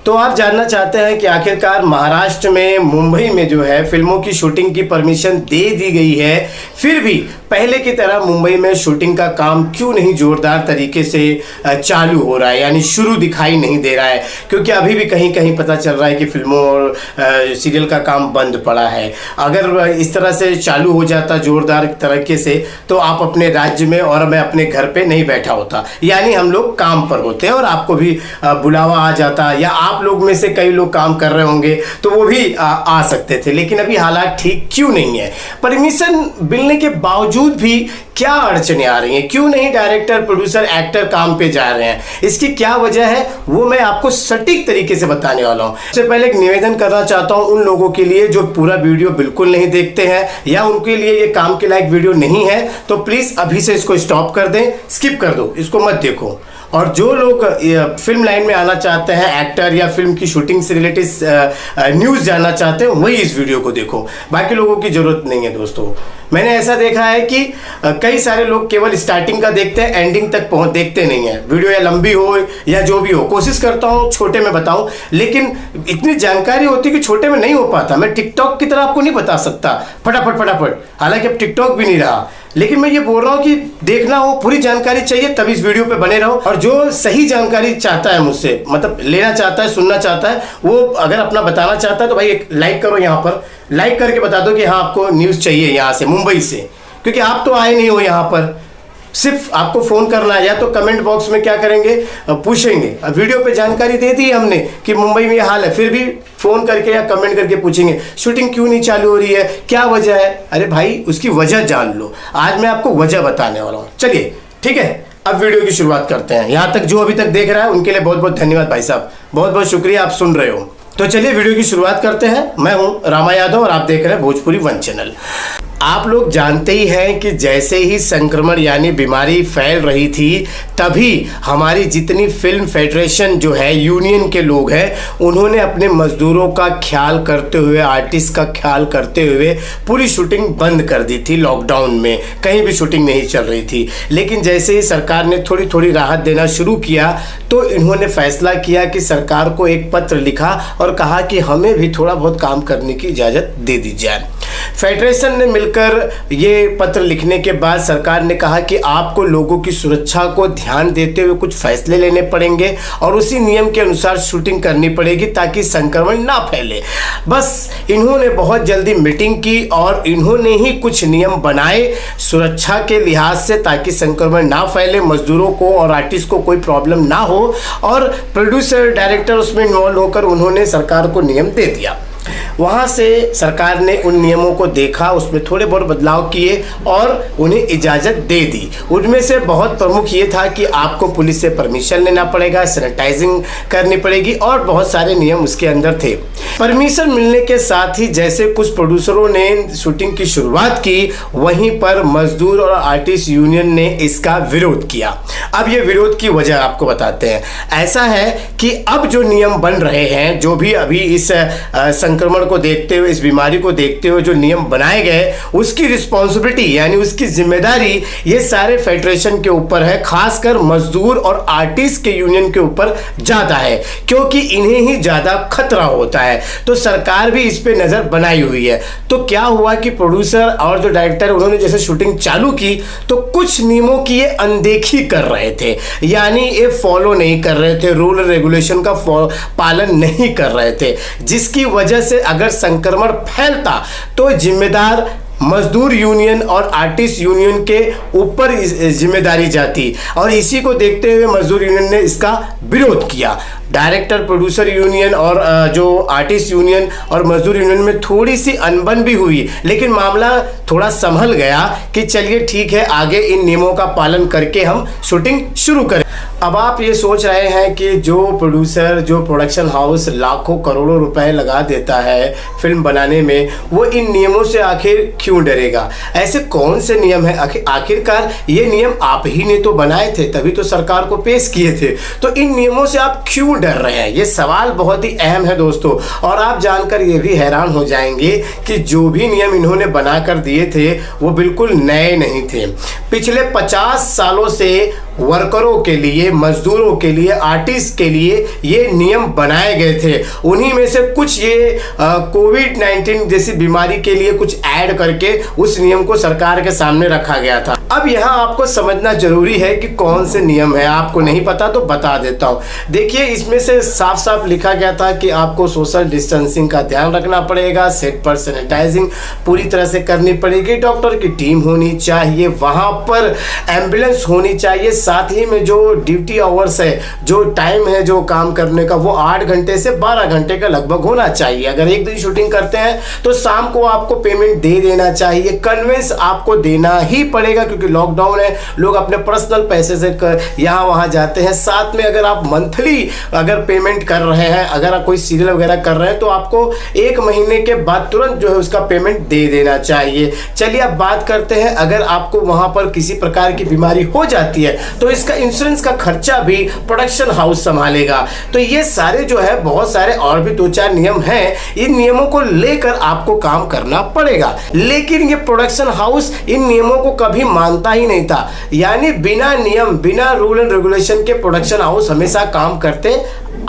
तो आप जानना चाहते हैं कि आखिरकार महाराष्ट्र में मुंबई में जो है फिल्मों की शूटिंग की परमिशन दे दी गई है, फिर भी पहले की तरह मुंबई में शूटिंग का काम क्यों नहीं जोरदार तरीके से चालू हो रहा है, यानी शुरू दिखाई नहीं दे रहा है। क्योंकि अभी भी कहीं कहीं पता चल रहा है कि फिल्मों और सीरियल का काम बंद पड़ा है। अगर इस तरह से चालू हो जाता जोरदार तरीके से तो आप अपने राज्य में और मैं अपने घर पे नहीं बैठा होता, यानी हम लोग काम पर होते हैं और आपको भी बुलावा आ जाता, या आप लोग में से कई लोग काम कर रहे होंगे तो वो भी आ सकते थे। लेकिन अभी हालात ठीक क्यों नहीं है? परमिशन मिलने के बावजूद भी क्या अड़चने आ रही हैं? क्यों नहीं डायरेक्टर, प्रोड्यूसर, एक्टर काम पे जा रहे हैं? इसकी क्या वजह है वो मैं आपको सटीक तरीके से बताने वाला हूं। सबसे पहले एक निवेदन करना चाहता हूं उन लोगों के लिए जो पूरा वीडियो बिल्कुल नहीं देखते हैं या उनके लिए ये काम के लायक वीडियो नहीं है, तो प्लीज अभी से इसको स्टॉप कर दें, स्किप कर दो, इसको मत देखो। और जो लोग फिल्म लाइन में आना चाहते हैं, एक्टर या फिल्म की शूटिंग से रिलेटेड न्यूज़ जानना चाहते हैं, वही इस वीडियो को देखो, बाकी लोगों की ज़रूरत नहीं है। दोस्तों, मैंने ऐसा देखा है कि कई सारे लोग केवल स्टार्टिंग का देखते हैं, एंडिंग तक देखते नहीं है। वीडियो या लंबी हो या जो भी हो, कोशिश करता हूँ छोटे में बताऊँ, लेकिन इतनी जानकारी होती है कि छोटे में नहीं हो पाता। मैं टिकटॉक की तरह आपको नहीं बता सकता फटाफट, हालांकि अब टिकटॉक भी नहीं रहा, लेकिन मैं ये बोल रहा हूँ कि देखना हो, पूरी जानकारी चाहिए तब इस वीडियो पे बने रहो। और जो सही जानकारी चाहता है मुझसे, मतलब लेना चाहता है, सुनना चाहता है, वो अगर अपना बताना चाहता है तो भाई एक लाइक करो, यहाँ पर लाइक करके बता दो कि हाँ आपको न्यूज़ चाहिए यहाँ से, मुंबई से, क्योंकि आप तो आए नहीं हो यहाँ पर, सिर्फ आपको फ़ोन करना है। या तो कमेंट बॉक्स में क्या करेंगे, पूछेंगे। अब वीडियो पे जानकारी दे दी हमने कि मुंबई में ये हाल है, फिर भी फ़ोन करके या कमेंट करके पूछेंगे शूटिंग क्यों नहीं चालू हो रही है, क्या वजह है। अरे भाई, उसकी वजह जान लो, आज मैं आपको वजह बताने वाला हूँ। चलिए ठीक है, अब वीडियो की शुरुआत करते हैं। यहाँ तक जो अभी तक देख रहा है उनके लिए बहुत बहुत धन्यवाद भाई साहब, बहुत बहुत शुक्रिया, आप सुन रहे हो। तो चलिए वीडियो की शुरुआत करते हैं। मैं हूं रामा यादव और आप देख रहे हैं भोजपुरी वन चैनल। आप लोग जानते ही हैं कि जैसे ही संक्रमण यानी बीमारी फैल रही थी, तभी हमारी जितनी फिल्म फेडरेशन जो है, यूनियन के लोग हैं, उन्होंने अपने मजदूरों का ख्याल करते हुए, आर्टिस्ट का ख्याल करते हुए पूरी शूटिंग बंद कर दी थी। लॉकडाउन में कहीं भी शूटिंग नहीं चल रही थी। लेकिन जैसे ही सरकार ने थोड़ी थोड़ी राहत देना शुरू किया तो इन्होंने फैसला किया कि सरकार को एक पत्र लिखा और कहा कि हमें भी थोड़ा बहुत काम करने की इजाज़त दे दी जाए। फेडरेशन ने मिलकर ये पत्र लिखने के बाद सरकार ने कहा कि आपको लोगों की सुरक्षा को ध्यान देते हुए कुछ फैसले लेने पड़ेंगे और उसी नियम के अनुसार शूटिंग करनी पड़ेगी ताकि संक्रमण ना फैले। बस इन्होंने बहुत जल्दी मीटिंग की और इन्होंने ही कुछ नियम बनाए सुरक्षा के लिहाज से, ताकि संक्रमण ना फैले, मजदूरों को और आर्टिस्ट को कोई प्रॉब्लम ना हो। और प्रोड्यूसर, डायरेक्टर उसमें इन्वॉल्व होकर उन्होंने सरकार को नियम दे दिया। वहाँ से सरकार ने उन नियमों को देखा, उसमें थोड़े बहुत बदलाव किए और उन्हें इजाज़त दे दी। उनमें से बहुत प्रमुख ये था कि आपको पुलिस से परमिशन लेना पड़ेगा, सैनिटाइजिंग करनी पड़ेगी और बहुत सारे नियम उसके अंदर थे। परमिशन मिलने के साथ ही जैसे कुछ प्रोड्यूसरों ने शूटिंग की शुरुआत की, वहीं पर मजदूर और आर्टिस्ट यूनियन ने इसका विरोध किया। अब ये विरोध की वजह आपको बताते हैं। ऐसा है कि अब जो नियम बन रहे हैं, जो भी अभी इस संक्रमण को देखते हुए, इस बीमारी को देखते हुए जो नियम बनाए गए, उसकी रिस्पॉन्सिबिलिटी यानी उसकी जिम्मेदारी ये सारे फेडरेशन के ऊपर है, खासकर मजदूर और आर्टिस्ट के यूनियन के ऊपर ज़्यादा है, क्योंकि इन्हें ही ज़्यादा खतरा होता है। तो सरकार भी इस पे नज़र बनाई हुई है। तो क्या हुआ कि प्रोड्यूसर और जो डायरेक्टर, उन्होंने जैसे शूटिंग चालू की तो कुछ नियमों की ये अनदेखी कर रहे थे, यानी ये फॉलो नहीं कर रहे थे, रूल रेगुलेशन का पालन नहीं कर रहे थे, जिसकी वजह से अगर संक्रमण फैलता तो जिम्मेदार मजदूर यूनियन और आर्टिस्ट यूनियन के ऊपर जिम्मेदारी जाती। और इसी को देखते हुए मजदूर यूनियन ने इसका विरोध किया। डायरेक्टर, प्रोड्यूसर यूनियन और जो आर्टिस्ट यूनियन और मजदूर यूनियन में थोड़ी सी अनबन भी हुई, लेकिन मामला थोड़ा संभल गया कि चलिए ठीक है, आगे इन नियमों का पालन करके हम शूटिंग शुरू करें। अब आप ये सोच रहे हैं कि जो प्रोड्यूसर, जो प्रोडक्शन हाउस लाखों करोड़ों रुपए लगा देता है फिल्म बनाने में, वो इन नियमों से आखिर क्यों डरेगा? ऐसे कौन से नियम है? आखिरकार ये नियम आप ही ने तो बनाए थे, तभी तो सरकार को पेश किए थे। तो इन नियमों से आप क्यों डर रहे हैं? ये सवाल बहुत ही अहम है दोस्तों। और आप जानकर ये भी हैरान हो जाएंगे कि जो भी नियम इन्होंने बनाकर दिए थे वो बिल्कुल नए नहीं थे। पिछले 50 सालों से वर्करों के लिए, मजदूरों के लिए, आर्टिस्ट के लिए ये नियम बनाए गए थे। उन्हीं में से कुछ ये कोविड-19 जैसी बीमारी के लिए कुछ ऐड करके उस नियम को सरकार के सामने रखा गया था। अब यहाँ आपको समझना जरूरी है कि कौन से नियम है। आपको नहीं पता तो बता देता हूँ। देखिए, इसमें से साफ साफ लिखा गया था कि आपको सोशल डिस्टेंसिंग का ध्यान रखना पड़ेगा, सेट पर सैनिटाइजिंग पूरी तरह से करनी पड़ेगी, डॉक्टर की टीम होनी चाहिए, वहाँ पर एम्बुलेंस होनी चाहिए, साथ ही में जो ड्यूटी आवर्स है, जो टाइम है जो काम करने का, वो 8 घंटे से 12 घंटे का लगभग होना चाहिए। अगर एक दिन शूटिंग करते हैं तो शाम को आपको पेमेंट दे देना चाहिए। कन्वेंस आपको देना ही पड़ेगा क्योंकि लॉकडाउन है, लोग अपने पर्सनल पैसे से यहाँ वहाँ जाते हैं। साथ में अगर आप मंथली अगर पेमेंट कर रहे हैं, अगर आप कोई सीरियल वगैरह कर रहे हैं तो आपको 1 महीने के बाद तुरंत जो है उसका पेमेंट दे देना चाहिए। चलिए अब बात करते हैं, अगर आपको वहाँ पर किसी प्रकार की बीमारी हो जाती है तो इसका इंश्योरेंस का खर्चा भी प्रोडक्शन हाउस संभालेगा। तो ये सारे जो है बहुत सारे और भी 2-4 नियम हैं, इन नियमों को लेकर आपको काम करना पड़ेगा। लेकिन ये प्रोडक्शन हाउस इन नियमों को कभी मानता ही नहीं था, यानी बिना नियम, बिना रूल एंड रेगुलेशन के प्रोडक्शन हाउस हमेशा काम करते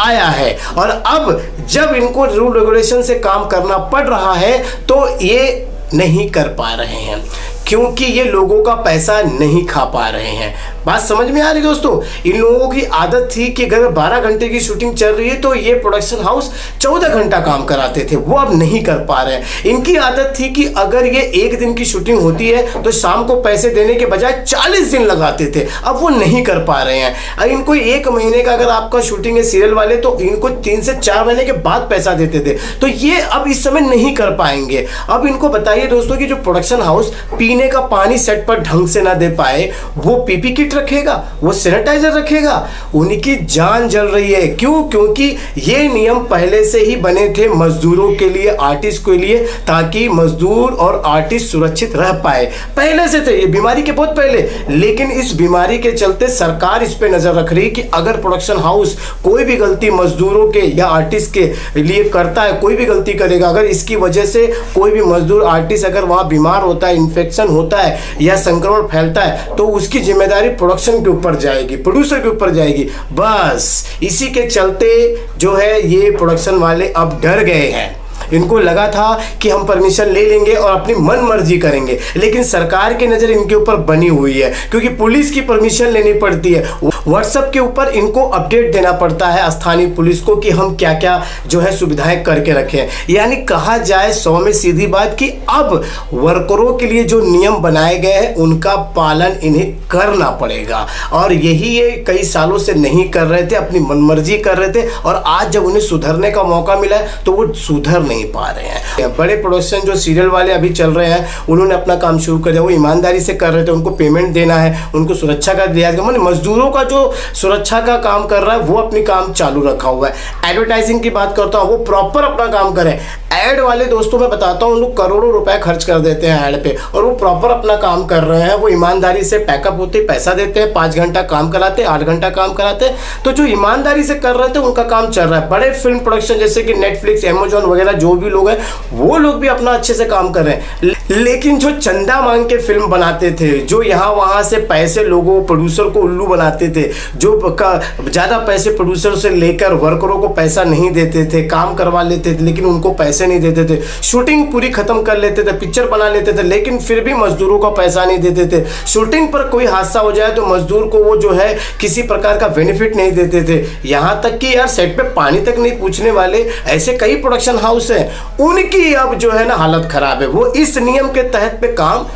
आया है। और अब जब इनको रूल रेगुलेशन से काम करना पड़ रहा है तो ये नहीं कर पा रहे हैं क्योंकि ये लोगों का पैसा नहीं खा पा रहे हैं। बात समझ में आ रही दोस्तों? इन लोगों की आदत थी कि अगर 12 घंटे की शूटिंग चल रही है तो ये प्रोडक्शन हाउस 14 घंटा काम कराते थे, वो अब नहीं कर पा रहे हैं। इनकी आदत थी कि अगर ये 1 दिन की शूटिंग होती है तो शाम को पैसे देने के बजाय 40 दिन लगाते थे, अब वो नहीं कर पा रहे हैं। अगर इनको 1 महीने का अगर आपका शूटिंग है सीरियल वाले तो इनको 3 से 4 महीने के बाद पैसा देते थे, तो ये अब इस समय नहीं कर पाएंगे। अब इनको बताइए दोस्तों कि जो प्रोडक्शन हाउस पीने का पानी सेट पर ढंग से ना दे पाए, वो पीपी किट रखेगा, वो सैनिटाइजर रखेगा, उनकी जान जल रही है। क्यों? क्योंकि ये नियम पहले से ही बने थे मजदूरों के लिए, आर्टिस्ट के लिए, ताकि मजदूर और आर्टिस्ट सुरक्षित रह पाए। पहले से थे, ये बीमारी के बहुत पहले। लेकिन इस बीमारी के चलते सरकार इस पे नजर रख रही कि अगर प्रोडक्शन हाउस कोई भी गलती मजदूरों के या आर्टिस्ट के लिए करता है, कोई भी गलती करेगा, अगर इसकी वजह से कोई भी मजदूर आर्टिस्ट अगर वहां बीमार होता है, इन्फेक्शन होता है या संक्रमण फैलता है, तो उसकी जिम्मेदारी प्रोडक्शन के ऊपर जाएगी, प्रोड्यूसर के ऊपर जाएगी। बस इसी के चलते जो है ये प्रोडक्शन वाले अब डर गए हैं। इनको लगा था कि हम परमिशन ले लेंगे और अपनी मन मर्जी करेंगे, लेकिन सरकार की नज़र इनके ऊपर बनी हुई है क्योंकि पुलिस की परमिशन लेनी पड़ती है। व्हाट्सएप के ऊपर इनको अपडेट देना पड़ता है स्थानीय पुलिस को कि हम क्या क्या जो है सुविधाएं करके रखें। यानी कहा जाए 100 में सीधी बात कि अब वर्करों के लिए जो नियम बनाए गए हैं उनका पालन इन्हें करना पड़ेगा। और यही ये कई सालों से नहीं कर रहे थे, अपनी मनमर्जी कर रहे थे, और आज जब उन्हें सुधरने का मौका मिला है तो वो सुधर नहीं पा रहे हैं। बड़े प्रोडक्शन जो सीरियल वाले अभी चल रहे हैं उन्होंने अपना काम शुरू कर दिया, वो ईमानदारी से कर रहे थे, उनको पेमेंट देना है, उनको सुरक्षा का लिहाज, मजदूरों का जो सुरक्षा का काम कर रहा है वो अपनी काम चालू रखा हुआ है। एडवर्टाइजिंग की बात करता हूँ, वो प्रॉपर अपना काम करें। एड वाले दोस्तों मैं बताता हूँ, लोग करोड़ों रुपए खर्च कर देते हैं एड पे, और वो प्रॉपर अपना काम कर रहे हैं, वो ईमानदारी से पैकअप होते पैसा देते हैं, 5 घंटा काम कराते, 8 घंटा काम कराते। तो जो ईमानदारी से कर रहे थे उनका काम चल रहा है। बड़े फिल्म प्रोडक्शन जैसे कि नेटफ्लिक्स, अमेजॉन वगैरह जो भी लोग हैं वो लोग भी अपना अच्छे से काम कर रहे हैं। लेकिन जो चंदा मांग के फिल्म बनाते थे, जो यहाँ वहाँ से पैसे लोगों प्रोड्यूसर को उल्लू बनाते थे, जो ज़्यादा पैसे प्रोड्यूसर से लेकर वर्करों को पैसा नहीं देते थे, काम करवा लेते थे लेकिन उनको पैसे नहीं देते थे, शूटिंग पूरी खत्म कर लेते थे, पिक्चर बना लेते थे लेकिन फिर भी मजदूरों को पैसा नहीं देते थे। शूटिंग पर कोई हादसा हो जाए तो मजदूर को वो जो है किसी प्रकार का बेनिफिट नहीं देते थे। यहाँ तक कि यार सेट पे पानी तक नहीं पूछने वाले ऐसे कई प्रोडक्शन हाउस हैं, उनकी अब जो है ना हालत खराब है। वो इस नियम के तहत पे काम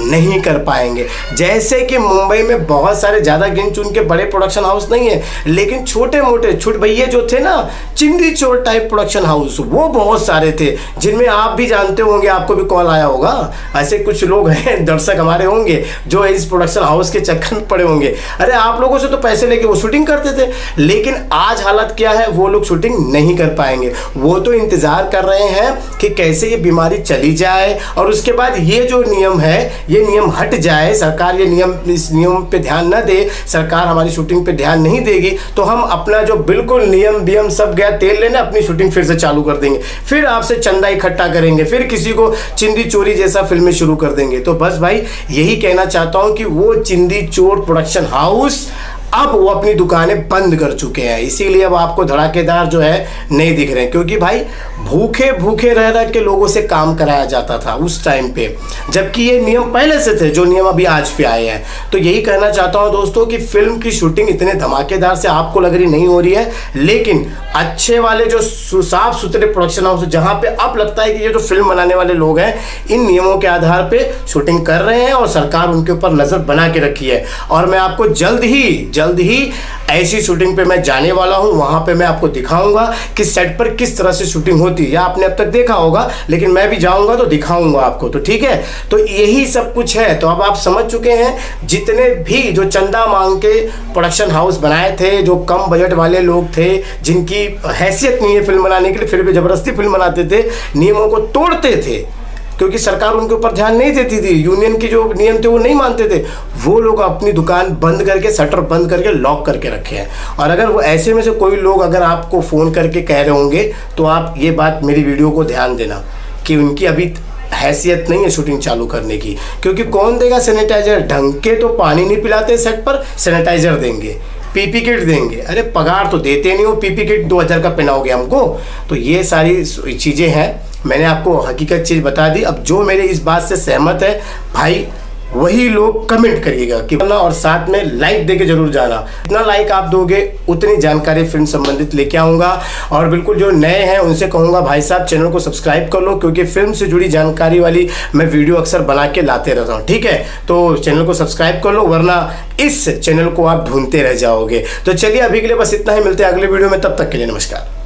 नहीं कर पाएंगे। जैसे कि मुंबई में बहुत सारे ज़्यादा गिन चुन के बड़े प्रोडक्शन हाउस नहीं है, लेकिन छोटे मोटे छुट भैया जो थे ना, चिंदी चोर टाइप प्रोडक्शन हाउस, वो बहुत सारे थे, जिनमें आप भी जानते होंगे, आपको भी कॉल आया होगा। ऐसे कुछ लोग हैं, दर्शक हमारे होंगे जो इस प्रोडक्शन हाउस के चक्कर में पड़े होंगे। अरे आप लोगों से तो पैसे लेके वो शूटिंग करते थे, लेकिन आज हालत क्या है, वो लोग शूटिंग नहीं कर पाएंगे। वो तो इंतजार कर रहे हैं कि कैसे ये बीमारी चली जाए और उसके बाद ये जो नियम है ये नियम हट जाए, सरकार ये नियम, इस नियम पे ध्यान न दे, सरकार हमारी शूटिंग पे ध्यान नहीं देगी तो हम अपना जो बिल्कुल नियम सब गया तेल लेने, अपनी शूटिंग फिर से चालू कर देंगे। फिर हिसाब से चंदा इकट्ठा करेंगे, फिर किसी को चिंदी चोरी जैसा फिल्में शुरू कर देंगे। तो बस भाई यही कहना चाहता हूं कि वो चिंदी चोर प्रोडक्शन हाउस अब वो अपनी दुकानें बंद कर चुके हैं, इसीलिए अब आपको धड़ाकेदार जो है नहीं दिख रहे हैं। क्योंकि भाई भूखे भूखे रह रह के लोगों से काम कराया जाता था उस टाइम पे, जबकि ये नियम पहले से थे जो नियम अभी आज पे आए हैं। तो यही कहना चाहता हूं दोस्तों कि फिल्म की शूटिंग इतने धमाकेदार से आपको लग रही नहीं हो रही है, लेकिन अच्छे वाले जो साफ सुथरे प्रोडक्शन हाउस जहां पे अब लगता है कि ये जो फिल्म बनाने वाले लोग हैं इन नियमों के आधार पे शूटिंग कर रहे हैं और सरकार उनके ऊपर नजर बना के रखी है। और मैं आपको जल्द ही ऐसी शूटिंग पे मैं जाने वाला हूं, वहां पे मैं आपको दिखाऊंगा कि सेट पर किस तरह से शूटिंग होती है। या आपने अब तक देखा होगा, लेकिन मैं भी जाऊंगा तो दिखाऊंगा आपको। तो ठीक है, तो यही सब कुछ है। तो अब आप समझ चुके हैं जितने भी जो चंदा मांग के प्रोडक्शन हाउस बनाए थे, जो कम बजट वाले लोग थे, जिनकी हैसियत नहीं है फिल्म बनाने के लिए, फिर भी जबरदस्ती फिल्म बनाते थे, नियमों को तोड़ते थे क्योंकि सरकार उनके ऊपर ध्यान नहीं देती थी, यूनियन के जो नियम थे वो नहीं मानते थे, वो लोग अपनी दुकान बंद करके, शटर बंद करके लॉक करके रखे हैं। और अगर वो ऐसे में से कोई लोग अगर आपको फ़ोन करके कह रहे होंगे तो आप ये बात मेरी वीडियो को ध्यान देना कि उनकी अभी हैसियत नहीं है शूटिंग चालू करने की। क्योंकि कौन देगा सैनिटाइजर? ढंग के तो पानी नहीं पिलाते सेट पर, सैनिटाइजर देंगे, पीपी किट देंगे। अरे पगार तो देते नहीं हो, पीपी किट 2000 का पहनाओगे हमको? तो ये सारी चीज़ें हैं, मैंने आपको हकीकत चीज़ बता दी। अब जो मेरे इस बात से सहमत है भाई वही लोग कमेंट करिएगा कि और साथ में लाइक देके जरूर जाना। जितना लाइक आप दोगे उतनी जानकारी फिल्म संबंधित लेके आऊँगा। और बिल्कुल जो नए हैं उनसे कहूँगा भाई साहब चैनल को सब्सक्राइब कर लो, क्योंकि फिल्म से जुड़ी जानकारी वाली मैं वीडियो अक्सर बना के लाते रहता हूँ। ठीक है, तो चैनल को सब्सक्राइब कर लो, वरना इस चैनल को आप ढूंढते रह जाओगे। तो चलिए अभी के लिए बस इतना ही, मिलते हैं अगले वीडियो में, तब तक के लिए नमस्कार।